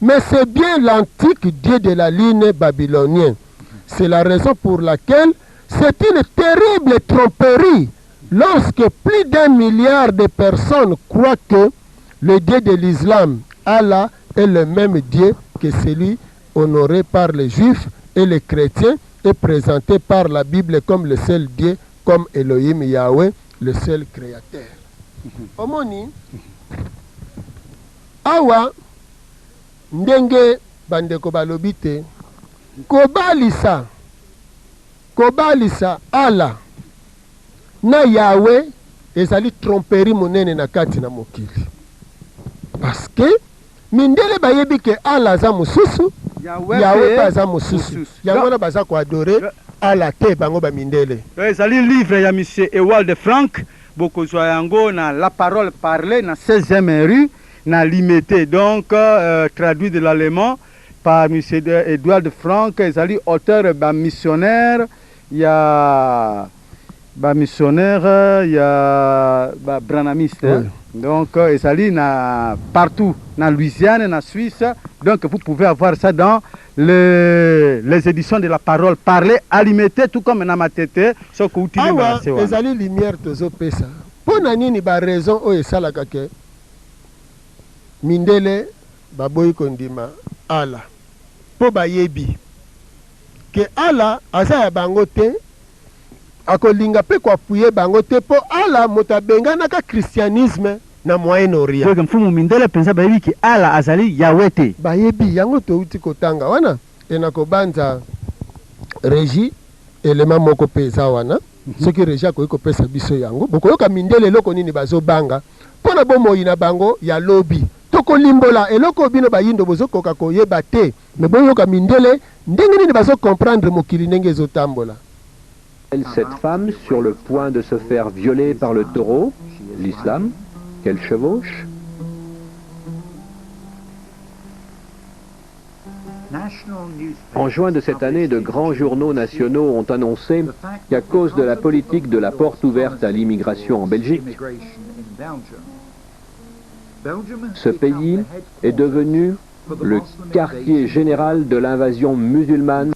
mais c'est bien l'antique dieu de la ligne babylonien. C'est la raison pour laquelle c'est une terrible tromperie lorsque plus d'1 milliard de personnes croient que le dieu de l'islam, Allah, est le même dieu que celui honoré par les juifs et les chrétiens et présenté par la Bible comme le seul dieu, comme Elohim Yahweh, le seul créateur. Omoni, awa, ndenge bandeko balobite, kobalisa Allah na Yahweh ezali tromperie monene na kati na mokili. Parce que mindele bayebi ke Allah za mususu, Yahweh pa za mususu. Yango na baza ko adorer Allah te bango ba mindele. Ezali livre ya monsieur Ewald Frank bokozwa yango na La Parole Parlée na 16e rue na Limité, donc traduit de l'allemand par monsieur Edward Frank. Ezali auteur ba missionnaire, ya ba missionnaire, ya ba branamiste. Oui. Donc ezali na partout na Louisiane, na Suisse. Donc vous pouvez avoir ça dans les éditions de La Parole Parlée à Limité, tout comme na Matete. Awa ezali lumière tozo pesa. Pona nini ba raison o esala kake mindele baboyi kondima Allah. Po bayebi ke Allah aza ya bango te, akolinga pe kwa puye bango te, po Allah moto benganaka christianisme na Moyen-Orient. Donc mfumu mindele pensa bayebi ki Allah azali Yahweh te. Bayebi yango to uti kotanga wana enako banza régie élément moko pesa wana. Ce qui régie ko pesa biso yango. Boko yoka mindele loko nini bazo banga. Pona bomo ina bango ya lobby. Toko limbola eloko bino bayindo bozo koka koyeba te. Mais boyo yoka mindele ndenge nini bazo comprendre mokili ndenge zo tambola. Cette femme sur le point de se faire violer par le taureau, l'islam, qu'elle chevauche. En juin de cette année, de grands journaux nationaux ont annoncé qu'à cause de la politique de la porte ouverte à l'immigration en Belgique, ce pays est devenu le quartier général de l'invasion musulmane.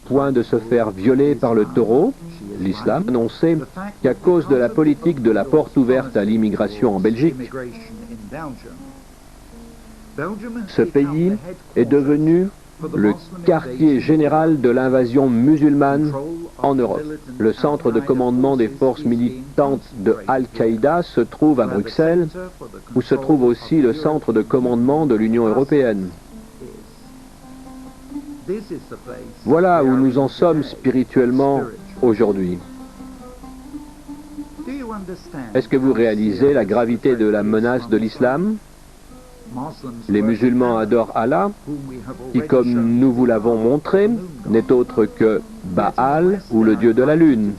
Point de se faire violer par le taureau, l'islam, annoncé qu'à cause de la politique de la porte ouverte à l'immigration en Belgique, ce pays est devenu le quartier général de l'invasion musulmane en Europe. Le centre de commandement des forces militantes de Al-Qaïda se trouve à Bruxelles, où se trouve aussi le centre de commandement de l'Union européenne. Voilà où nous en sommes spirituellement aujourd'hui. Est-ce que vous réalisez la gravité de la menace de l'islam? Les musulmans adorent Allah, qui, comme nous vous l'avons montré, n'est autre que Baal ou le dieu de la lune.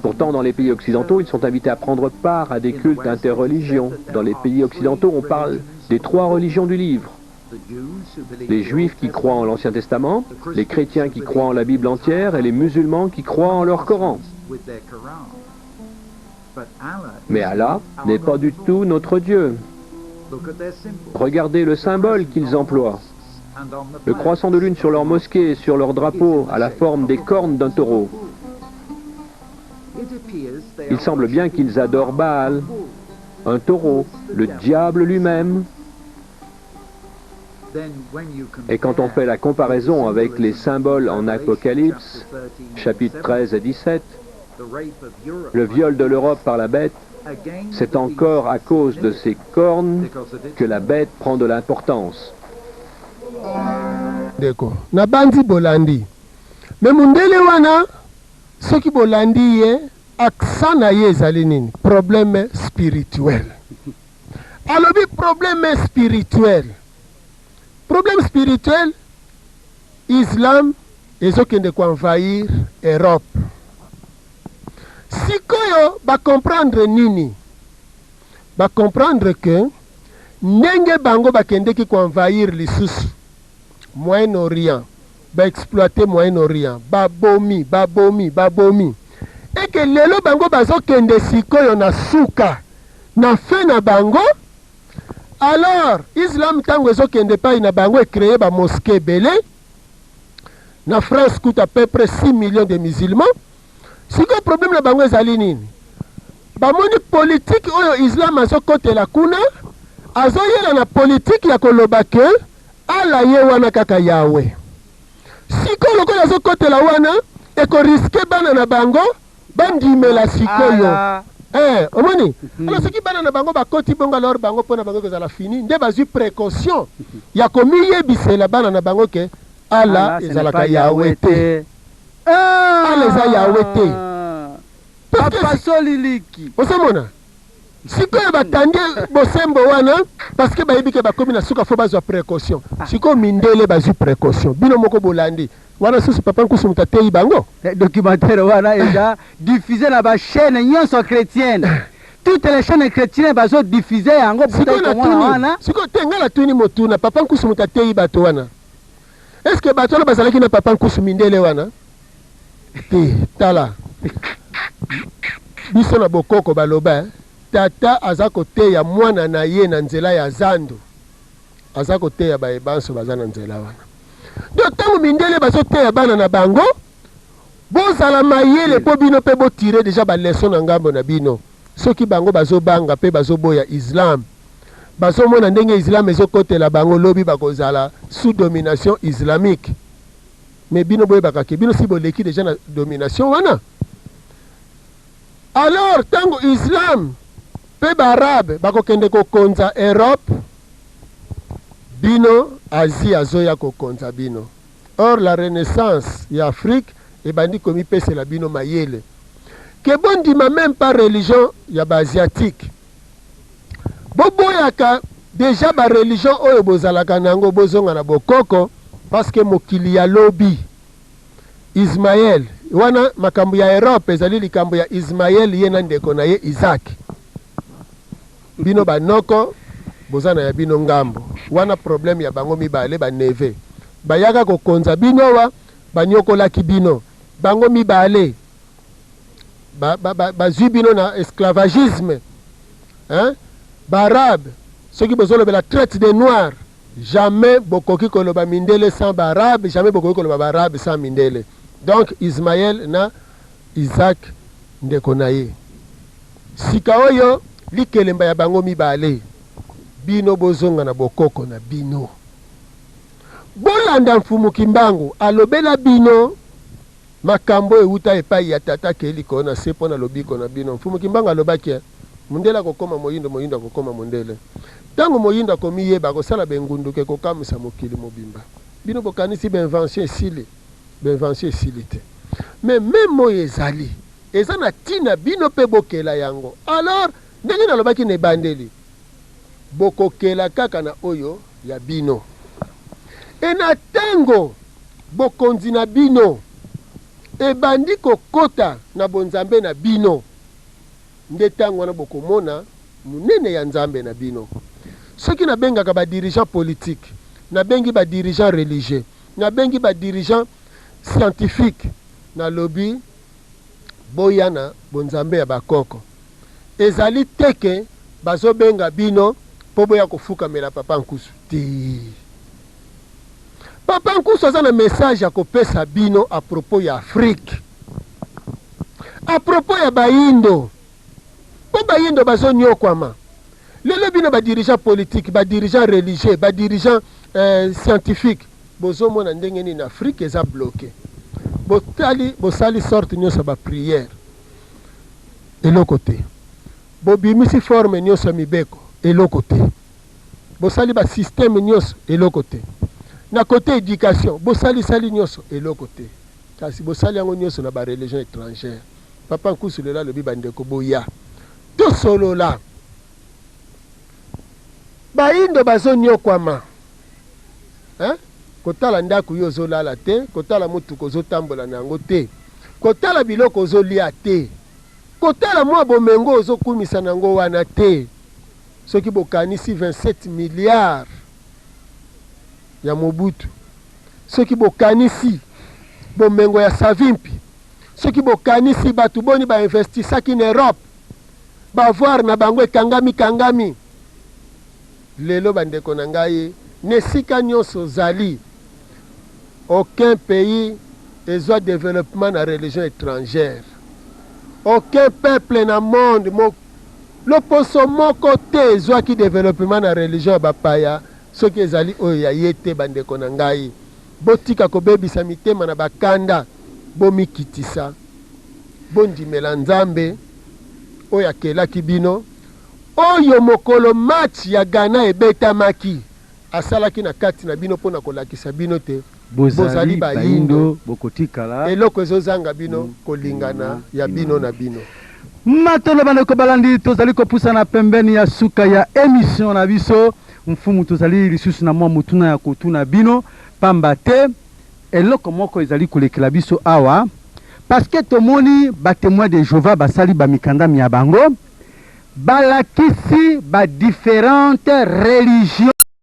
Pourtant, dans les pays occidentaux, ils sont invités à prendre part à des cultes interreligions. Dans les pays occidentaux, on parle des 3 religions du livre. Les juifs qui croient en l'Ancien Testament, les chrétiens qui croient en la Bible entière et les musulmans qui croient en leur Coran. Mais Allah n'est pas du tout notre Dieu. Regardez le symbole qu'ils emploient. Le croissant de lune sur leur mosquée et sur leur drapeau à la forme des cornes d'un taureau. Il semble bien qu'ils adorent Baal, un taureau, le diable lui-même. Et quand on fait la comparaison avec les symboles en Apocalypse, chapitres 13 et 17, le viol de l'Europe par la bête, c'est encore à cause de ces cornes que la bête prend de l'importance. D'accord. Na bandi bolandi. Mais mundele wana soki bolandi ye aksana ye ezali nini? Problème spirituel. Alobi problème spirituel. Problème spirituel, Islam ezokende ko envahir Europe. Sikoyo ba comprendre nini? Ba comprendre que ndenge bango bakendeki ko envahir lisusu Moyen-Orient, ba exploiter Moyen-Orient, babomi. Et que lelo bango bazokende sikoyo na suka na fe na bango Alors islam ntango ezokende epai na bango ecreye bamoske ebele na France coûte à peu près 6 millions de musulmans. Sikoyo problème na bango ezali nini? Bamoni politique oyo islam azokotela kuna azoyela na politique ya koloba ke ala ye wana kaka yawe. Sikoyo lokola azokotela wana ekoriske bana na bango bandimela sikoyo. Omoni alors soki bana na bango bakoti bongo alors bango mpona bango kozala fini nde bazwi précaution ya komiyebisela bana na bango ke ala ezalaka yawe te. Ala eza yawe te. Papa soliliki osamona sikoyo batandi bosembo wana parce que bayebi ke bakomi na suka fo bazwa précaution. Sikoyo mindele bazwi précaution bino moko bolandi wana susu papa nkusu mutu ateyi bango. Documentaire wana eza diffusé na bachaîne nyonso chrétienne. Toutes les chaînes chrétiennes bazo diffusé yango wana. Sikoyo te nga natuni motuna papa nkusu mutu ateyi bato wana. Est-ce que bato wana bazalaki na papa nkusu mindele wana? Te tala biso na bokoko baloba tata aza koteya mwana na ye na nzela ya zando, aza koteya bayebanso baza na nzela wana. Donc ntango mindele bazoteya bana na bango bozala mayele mpo bino mpe botire deja baleson na ngambo na bino. Soki bango bazobanga mpe bazoboya islam bazomona ndenge islam ezokotela bango lobi bakozala sous domination islamique. Mais bino boyebaka ke bino si boleki deja na domination wana. Alors tango islam pe barabe bakokende kokonza Europe bino Asie azoya kokonza bino. Or la renaissance ya Afrique ebandi komipesela bino mayele ke bondima même pas religion ya baasiatique boboyaka deja bareligion oyo bozalaka nango bozonga na bokoko parce que mokili ya lobi Ismaël wana makambo ya Europe ezali likambo ya Ismaël ye na ndeko na ye Isaac. Bino banoko bozana ya bino ngambo wana problème ya bango mibale baneve bayaka kokonza bino wa banyokolaki bino bango mibale bazwi bino na esclavagisme. Barabe soki bozolobela traite des noirs jamais bokoki koloba mindele sans barabe, jamais bokoki koloba barabe sans mindele. Donc Ismaël na Isaac ndeko na ye sika oyo likelemba ya bango mibale bino bozonga na bokoko na bino bolanda mfumu kimbangu alobela bino makambo euta epai ya tata keli kona se pona lobiko na bino. Mfumu kimbangu alobaki mundele akokoma moyindo, moyindo akokoma mundele. Tango moyindo akomiyeba kosala bengunduke kokamisa mokili mobimba bino bokanisi benvention esili benvention esili te. Mais même moyo ezali eza na tina bino pe bokela yango. Alors ndenge nalobaki na ebandeli bokokela kaka na oyo ya bino e na tango bokonzi na bino ebandi kokota na bonzambe na bino nde tango wana bokomona munene ya nzambe na bino. Soki nabengaka badirigeant politique, nabengi badirigeant religieux, nabengi badirigeant scientifique, na lobi boya na bonzambe ya bakoko ezali teke bazobenga bino po boya kofukamela papa nkusu ti. Papa nkusu aza na message ya kopesa bino a propos ya Afrique, a propos ya bayindo po bayindo bazonyokwama. Lelo bino badirigeant politique, badirigeant religieux, badirigeant scientifique bozomona ndenge nini Afrique eza bloqué. Bosali sorte nyonso ba prière eloko te, bobimisi forme nyonso mibeko eloko te, bosali ba système nyonso eloko te, na côté éducation bosali nyonso eloko te, kasi bosali yango nyonso na ba religion étrangère. Papa nkusu lela lobi bandeko boya to solo la bayindo bazonyokwama kotala ndaku yo ozolala te, kotala mutuko ozotambola nango te, kotala biloko ozolia te, kotala mwa bomengo ozokumisa nango wana te. Soki bokanisi 27 milliards ya Mobutu, soki bokanisi bomengo ya Savimpi, soki bokanisi batu boni bainvestisaki na Europe bavoir na bango ekangami lelo bandeko na ngai nesika nyonso ozali aucun pays ezwa développement na religion étrangère, aucun peuple na monde loposo moko te ezwaki développement na religion ya bapaya soki ezali oyo ya ye te. Bandeko na ngai botika kobebisa mitema na bakanda, bomikitisa, bondimela nzambe oyo akelaki bino, oyo mokolo match ya Ghana ebetamaki asalaki na kati na bino mpona kolakisa bino te bozali bayindo bokotikala eloko ezozanga bino kolingana ya bino na bino. Matolo bandeko balandi tozali kopusana pembeni ya suka ya émission na biso mfumu tozali lisusu na mwa mutuna ya kotuna bino pamba te eloko moko ezali kolekela biso awa parce que tomoni ba témoin de Jéhovah basali ba mikanda ya bango balakisi ba différentes religions